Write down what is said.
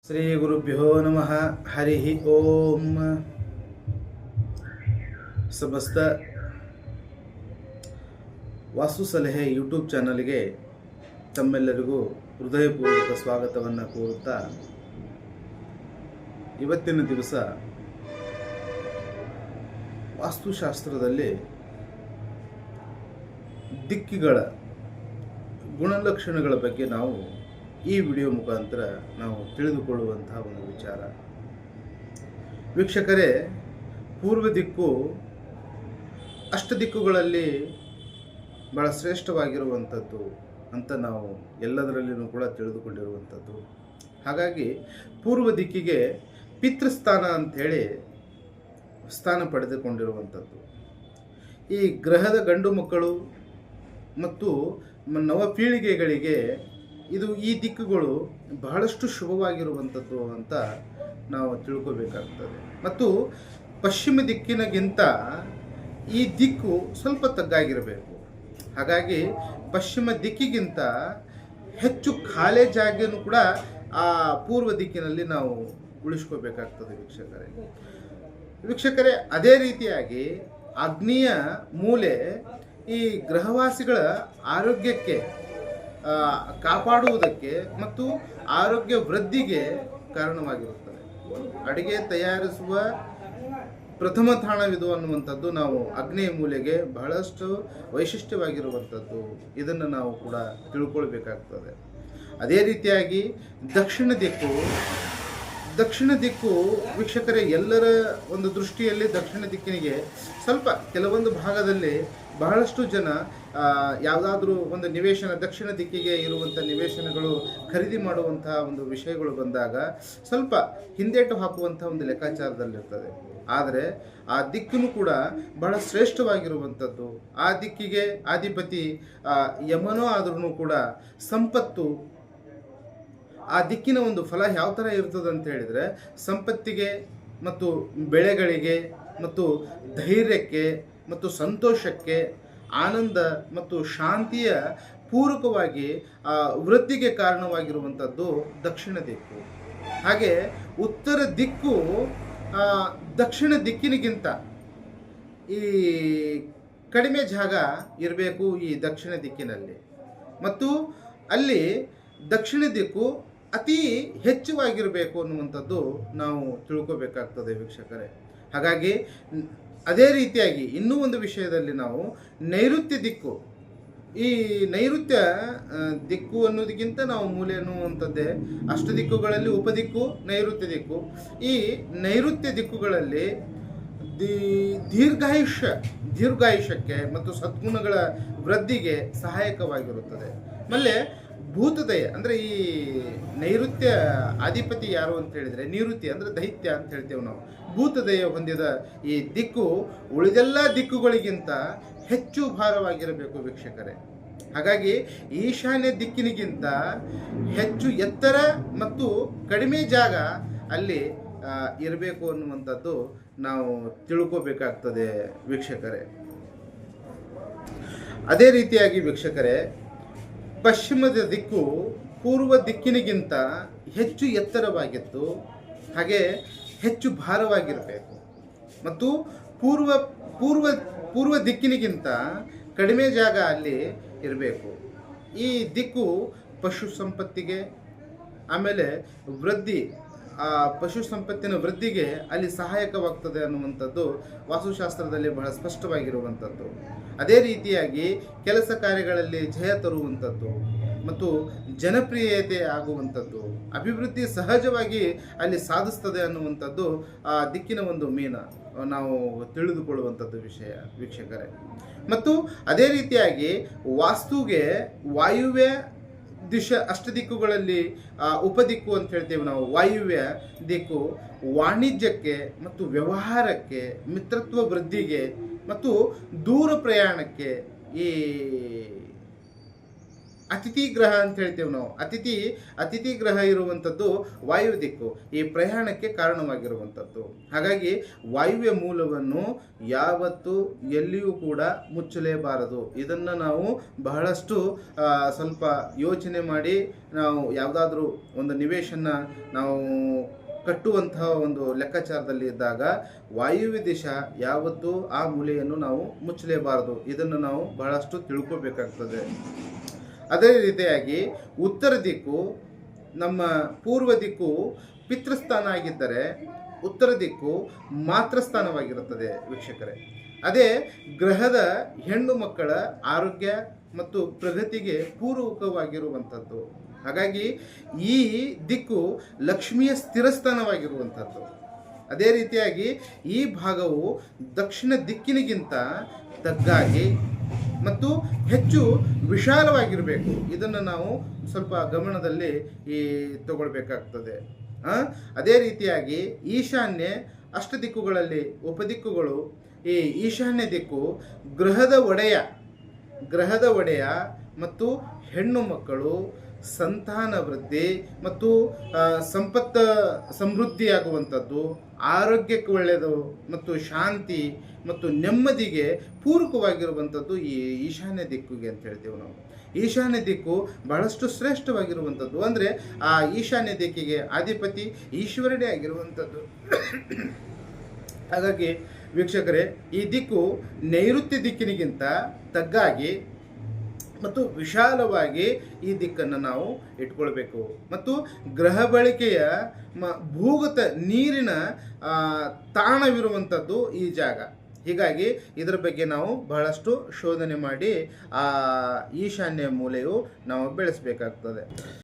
ಶ್ರೀ ಗುರುಭ್ಯೋ ನಮಃ ಹರಿ ಓಂ. ಸಮಸ್ತ ವಾಸ್ತು ಸಲಹೆ ಯೂಟ್ಯೂಬ್ ಚಾನಲ್ಗೆ ತಮ್ಮೆಲ್ಲರಿಗೂ ಹೃದಯಪೂರ್ವಕ ಸ್ವಾಗತವನ್ನು ಕೋರುತ್ತಾ, ಇವತ್ತಿನ ದಿವಸ ವಾಸ್ತುಶಾಸ್ತ್ರದಲ್ಲಿ ದಿಕ್ಕುಗಳ ಗುಣಲಕ್ಷಣಗಳ ಬಗ್ಗೆ ನಾವು ಈ ವಿಡಿಯೋ ಮುಖಾಂತರ ನಾವು ತಿಳಿದುಕೊಳ್ಳುವಂತಹ ಒಂದು ವಿಚಾರ. ವೀಕ್ಷಕರೇ, ಪೂರ್ವ ದಿಕ್ಕು ಅಷ್ಟ ದಿಕ್ಕುಗಳಲ್ಲಿ ಬಹಳ ಶ್ರೇಷ್ಠವಾಗಿರುವಂಥದ್ದು ಅಂತ ನಾವು ಎಲ್ಲದರಲ್ಲಿಯೂ ಕೂಡ ತಿಳಿದುಕೊಂಡಿರುವಂಥದ್ದು. ಹಾಗಾಗಿ ಪೂರ್ವ ದಿಕ್ಕಿಗೆ ಪಿತೃಸ್ಥಾನ ಅಂಥೇಳಿ ಸ್ಥಾನ ಪಡೆದುಕೊಂಡಿರುವಂಥದ್ದು. ಈ ಗ್ರಹದ ಗಂಡು ಮಕ್ಕಳು ಮತ್ತು ನವ ಪೀಳಿಗೆಗಳಿಗೆ ಈ ದಿಕ್ಕುಗಳು ಬಹಳಷ್ಟು ಶುಭವಾಗಿರುವಂಥದ್ದು ಅಂತ ನಾವು ತಿಳ್ಕೋಬೇಕಾಗ್ತದೆ. ಮತ್ತು ಪಶ್ಚಿಮ ದಿಕ್ಕಿನಗಿಂತ ಈ ದಿಕ್ಕು ಸ್ವಲ್ಪ ತಗ್ಗಾಗಿರಬೇಕು. ಹಾಗಾಗಿ ಪಶ್ಚಿಮ ದಿಕ್ಕಿಗಿಂತ ಹೆಚ್ಚು ಖಾಲಿ ಜಾಗನೂ ಕೂಡ ಆ ಪೂರ್ವ ದಿಕ್ಕಿನಲ್ಲಿ ನಾವು ಉಳಿಸ್ಕೋಬೇಕಾಗ್ತದೆ ವೀಕ್ಷಕರೇ. ಅದೇ ರೀತಿಯಾಗಿ ಆಗ್ನೇಯ ಮೂಲೆ ಈ ಗ್ರಹವಾಸಿಗಳ ಆರೋಗ್ಯಕ್ಕೆ ಕಾಪಾಡುವುದಕ್ಕೆ ಮತ್ತು ಆರೋಗ್ಯ ವೃದ್ಧಿಗೆ ಕಾರಣವಾಗಿರುತ್ತದೆ. ಅಡಿಗೆ ತಯಾರಿಸುವ ಪ್ರಥಮ ತಾಣವಿದು ಅನ್ನುವಂಥದ್ದು ನಾವು ಆಗ್ನೇಯ ಮೂಲೆಗೆ ಬಹಳಷ್ಟು ವೈಶಿಷ್ಟ್ಯವಾಗಿರುವಂಥದ್ದು. ಇದನ್ನು ನಾವು ಕೂಡ ತಿಳ್ಕೊಳ್ಬೇಕಾಗ್ತದೆ. ಅದೇ ರೀತಿಯಾಗಿ ದಕ್ಷಿಣ ದಿಕ್ಕು ವೀಕ್ಷಕರೇ, ಎಲ್ಲರ ಒಂದು ದೃಷ್ಟಿಯಲ್ಲಿ ದಕ್ಷಿಣ ದಿಕ್ಕಿನಿಗೆ ಸ್ವಲ್ಪ ಕೆಲವೊಂದು ಭಾಗದಲ್ಲಿ ಬಹಳಷ್ಟು ಜನ ಯಾವುದಾದ್ರೂ ಒಂದು ನಿವೇಶನ ದಕ್ಷಿಣ ದಿಕ್ಕಿಗೆ ಇರುವಂಥ ನಿವೇಶನಗಳು ಖರೀದಿ ಮಾಡುವಂತಹ ಒಂದು ವಿಷಯಗಳು ಬಂದಾಗ ಸ್ವಲ್ಪ ಹಿಂದೇಟು ಹಾಕುವಂಥ ಒಂದು ಲೆಕ್ಕಾಚಾರದಲ್ಲಿರ್ತದೆ. ಆದರೆ ಆ ದಿಕ್ಕನ್ನು ಕೂಡ ಬಹಳ ಶ್ರೇಷ್ಠವಾಗಿರುವಂಥದ್ದು. ಆ ದಿಕ್ಕಿಗೆ ಅಧಿಪತಿ ಯಮನೋ ಆದ್ರೂ ಕೂಡ ಸಂಪತ್ತು, ಆ ದಿಕ್ಕಿನ ಒಂದು ಫಲ ಯಾವ ಥರ ಇರ್ತದೆ ಅಂತ ಹೇಳಿದರೆ, ಸಂಪತ್ತಿಗೆ ಮತ್ತು ಬೆಳೆಗಳಿಗೆ ಮತ್ತು ಧೈರ್ಯಕ್ಕೆ ಮತ್ತು ಸಂತೋಷಕ್ಕೆ, ಆನಂದ ಮತ್ತು ಶಾಂತಿಯ ಪೂರಕವಾಗಿ ವೃದ್ಧಿಗೆ ಕಾರಣವಾಗಿರುವಂಥದ್ದು ದಕ್ಷಿಣ ದಿಕ್ಕು. ಹಾಗೆ ಉತ್ತರ ದಿಕ್ಕು ದಕ್ಷಿಣ ದಿಕ್ಕಿನಿಗಿಂತ ಈ ಕಡಿಮೆ ಜಾಗ ಇರಬೇಕು ಈ ದಕ್ಷಿಣ ದಿಕ್ಕಿನಲ್ಲಿ. ಮತ್ತು ಅಲ್ಲಿ ದಕ್ಷಿಣ ದಿಕ್ಕು ಅತಿ ಹೆಚ್ಚುವಾಗಿರಬೇಕು ಅನ್ನುವಂಥದ್ದು ನಾವು ತಿಳ್ಕೋಬೇಕಾಗ್ತದೆ ವೀಕ್ಷಕರೇ. ಹಾಗಾಗಿ ಅದೇ ರೀತಿಯಾಗಿ ಇನ್ನೂ ಒಂದು ವಿಷಯದಲ್ಲಿ ನಾವು ನೈಋತ್ಯ ದಿಕ್ಕು, ಈ ನೈಋತ್ಯ ದಿಕ್ಕು ಅನ್ನೋದಕ್ಕಿಂತ ನಾವು ಮೂಲೆ ಅನ್ನುವಂಥದ್ದೇ ಅಷ್ಟ ದಿಕ್ಕುಗಳಲ್ಲಿ ಉಪದಿಕ್ಕು ನೈಋತ್ಯ ದಿಕ್ಕು. ಈ ನೈಋತ್ಯ ದಿಕ್ಕುಗಳಲ್ಲಿ ದೀರ್ಘಾಯುಷ್ಯಕ್ಕೆ ಮತ್ತು ಸದ್ಗುಣಗಳ ವೃದ್ಧಿಗೆ ಸಹಾಯಕವಾಗಿರುತ್ತದೆ. ಆಮೇಲೆ ಭೂತದಯ ಅಂದರೆ ಈ ನೈಋತ್ಯ ಅಧಿಪತಿ ಯಾರು ಅಂತ ಹೇಳಿದರೆ, ನೈಋತ್ಯ ಅಂದರೆ ದೈತ್ಯ ಅಂತ ಹೇಳ್ತೇವೆ ನಾವು. ಭೂತದಯ ಹೊಂದಿದ ಈ ದಿಕ್ಕು ಉಳಿದೆಲ್ಲ ದಿಕ್ಕುಗಳಿಗಿಂತ ಹೆಚ್ಚು ಭಾರವಾಗಿರಬೇಕು ವೀಕ್ಷಕರೇ. ಹಾಗಾಗಿ ಈಶಾನ್ಯ ದಿಕ್ಕಿನಿಗಿಂತ ಹೆಚ್ಚು ಎತ್ತರ ಮತ್ತು ಕಡಿಮೆ ಜಾಗ ಅಲ್ಲಿ ಇರಬೇಕು ಅನ್ನುವಂಥದ್ದು ನಾವು ತಿಳ್ಕೋಬೇಕಾಗ್ತದೆ ವೀಕ್ಷಕರೇ. ಅದೇ ರೀತಿಯಾಗಿ ವೀಕ್ಷಕರೇ, ಪಶ್ಚಿಮದ ದಿಕ್ಕು ಪೂರ್ವ ದಿಕ್ಕಿನಿಗಿಂತ ಹೆಚ್ಚು ಎತ್ತರವಾಗಿತ್ತು, ಹಾಗೆ ಹೆಚ್ಚು ಭಾರವಾಗಿರಬೇಕು. ಮತ್ತು ಪೂರ್ವ ದಿಕ್ಕಿನಿಗಿಂತ ಕಡಿಮೆ ಜಾಗ ಅಲ್ಲಿ ಇರಬೇಕು. ಈ ದಿಕ್ಕು ಪಶು ಸಂಪತ್ತಿಗೆ, ಆಮೇಲೆ ವೃದ್ಧಿ, ಆ ಪಶು ಸಂಪತ್ತಿನ ವೃದ್ಧಿಗೆ ಅಲ್ಲಿ ಸಹಾಯಕವಾಗ್ತದೆ ಅನ್ನುವಂಥದ್ದು ವಾಸ್ತುಶಾಸ್ತ್ರದಲ್ಲಿ ಬಹಳ ಸ್ಪಷ್ಟವಾಗಿರುವಂಥದ್ದು. ಅದೇ ರೀತಿಯಾಗಿ ಕೆಲಸ ಕಾರ್ಯಗಳಲ್ಲಿ ಜಯ ತರುವಂಥದ್ದು ಮತ್ತು ಜನಪ್ರಿಯತೆ ಆಗುವಂಥದ್ದು, ಅಭಿವೃದ್ಧಿ ಸಹಜವಾಗಿ ಅಲ್ಲಿ ಸಾಧಿಸ್ತದೆ ಅನ್ನುವಂಥದ್ದು ಆ ದಿಕ್ಕಿನ ಒಂದು ಮೀನ ನಾವು ತಿಳಿದುಕೊಳ್ಳುವಂಥದ್ದು ವಿಷಯ ವೀಕ್ಷಕರೇ. ಮತ್ತು ಅದೇ ರೀತಿಯಾಗಿ ವಾಸ್ತುಗೆ ವಾಯುವ್ಯ ಅಷ್ಟ ದಿಕ್ಕುಗಳಲ್ಲಿ ಉಪದಿಕ್ಕು ಅಂತ ಹೇಳ್ತೇವೆ ನಾವು. ವಾಯುವ್ಯ ದಿಕ್ಕು ವಾಣಿಜ್ಯಕ್ಕೆ ಮತ್ತು ವ್ಯವಹಾರಕ್ಕೆ, ಮಿತ್ರತ್ವ ವೃದ್ಧಿಗೆ ಮತ್ತು ದೂರ ಪ್ರಯಾಣಕ್ಕೆ, ಈ ಅತಿಥಿ ಗ್ರಹ ಅಂತ ಹೇಳ್ತೇವೆ ನಾವು. ಅತಿಥಿ ಗ್ರಹ ಇರುವಂಥದ್ದು ವಾಯು ದಿಕ್ಕು, ಈ ಪ್ರಯಾಣಕ್ಕೆ ಕಾರಣವಾಗಿರುವಂಥದ್ದು. ಹಾಗಾಗಿ ವಾಯುವ್ಯ ಮೂಲವನ್ನು ಯಾವತ್ತೂ ಎಲ್ಲಿಯೂ ಕೂಡ ಮುಚ್ಚಲೇಬಾರದು. ಇದನ್ನು ನಾವು ಬಹಳಷ್ಟು ಸ್ವಲ್ಪ ಯೋಚನೆ ಮಾಡಿ ನಾವು ಯಾವುದಾದ್ರೂ ಒಂದು ನಿವೇಶನ ನಾವು ಕಟ್ಟುವಂತಹ ಒಂದು ಲೆಕ್ಕಾಚಾರದಲ್ಲಿ ಇದ್ದಾಗ ವಾಯುವ್ಯ ದಿಶಾ ಯಾವತ್ತೂ ಆ ಮೂಲೆಯನ್ನು ನಾವು ಮುಚ್ಚಲೇಬಾರದು. ಇದನ್ನು ನಾವು ಬಹಳಷ್ಟು ತಿಳ್ಕೋಬೇಕಾಗ್ತದೆ. ಅದೇ ರೀತಿಯಾಗಿ ಉತ್ತರ ದಿಕ್ಕು, ನಮ್ಮ ಪೂರ್ವ ದಿಕ್ಕು ಪಿತೃಸ್ಥಾನ ಆಗಿದ್ದರೆ ಉತ್ತರ ದಿಕ್ಕು ಮಾತೃಸ್ಥಾನವಾಗಿರುತ್ತದೆ ವೀಕ್ಷಕರೇ. ಅದೇ ಗ್ರಹದ ಹೆಣ್ಣು ಮಕ್ಕಳ ಆರೋಗ್ಯ ಮತ್ತು ಪ್ರಗತಿಗೆ ಪೂರಕವಾಗಿರುವಂಥದ್ದು. ಹಾಗಾಗಿ ಈ ದಿಕ್ಕು ಲಕ್ಷ್ಮಿಯ ಸ್ಥಿರಸ್ಥಾನವಾಗಿರುವಂಥದ್ದು. ಅದೇ ರೀತಿಯಾಗಿ ಈ ಭಾಗವು ದಕ್ಷಿಣ ದಿಕ್ಕಿನಿಗಿಂತ ತಗ್ಗಾಗಿ ಮತ್ತು ಹೆಚ್ಚು ವಿಶಾಲವಾಗಿರಬೇಕು. ಇದನ್ನು ನಾವು ಸ್ವಲ್ಪ ಗಮನದಲ್ಲಿ ತಗೊಳ್ಬೇಕಾಗ್ತದೆ. ಅದೇ ರೀತಿಯಾಗಿ ಈಶಾನ್ಯ ಅಷ್ಟದಿಕ್ಕುಗಳಲ್ಲಿ ಉಪದಿಕ್ಕುಗಳು, ಈ ಈಶಾನ್ಯ ದಿಕ್ಕು ಗ್ರಹದ ಒಡೆಯ ಮತ್ತು ಹೆಣ್ಣು ಮಕ್ಕಳು, ಸಂತಾನ ವೃದ್ಧಿ ಮತ್ತು ಸಂಪತ್ತ ಸಮೃದ್ಧಿಯಾಗುವಂಥದ್ದು, ಆರೋಗ್ಯಕ್ಕೆ ಒಳ್ಳೆಯದು ಮತ್ತು ಶಾಂತಿ ಮತ್ತು ನೆಮ್ಮದಿಗೆ ಪೂರಕವಾಗಿರುವಂಥದ್ದು ಈ ಈಶಾನ್ಯ ದಿಕ್ಕಿಗೆ ಅಂತ ಹೇಳ್ತೀವಿ ನಾವು. ಈಶಾನ್ಯ ದಿಕ್ಕು ಬಹಳಷ್ಟು ಶ್ರೇಷ್ಠವಾಗಿರುವಂಥದ್ದು. ಅಂದರೆ ಆ ಈಶಾನ್ಯ ದಿಕ್ಕಿಗೆ ಅಧಿಪತಿ ಈಶ್ವರನೇ ಆಗಿರುವಂಥದ್ದು. ಹಾಗಾಗಿ ವೀಕ್ಷಕರೇ, ಈ ದಿಕ್ಕು ನೈಋತ್ಯ ದಿಕ್ಕಿನಿಗಿಂತ ತಗ್ಗಾಗಿ ಮತ್ತು ವಿಶಾಲವಾಗಿ ಈ ದಿಕ್ಕನ್ನು ನಾವು ಇಟ್ಕೊಳ್ಬೇಕು. ಮತ್ತು ಗ್ರಹ ಬಳಕೆಯ ಭೂಗತ ನೀರಿನ ತಾಣವಿರುವಂಥದ್ದು ಈ ಜಾಗ. ಹೀಗಾಗಿ ಇದರ ಬಗ್ಗೆ ನಾವು ಬಹಳಷ್ಟು ಶೋಧನೆ ಮಾಡಿ ಆ ಈಶಾನ್ಯ ಮೂಲೆಯು ನಾವು ಬೆಳೆಸಬೇಕಾಗ್ತದೆ.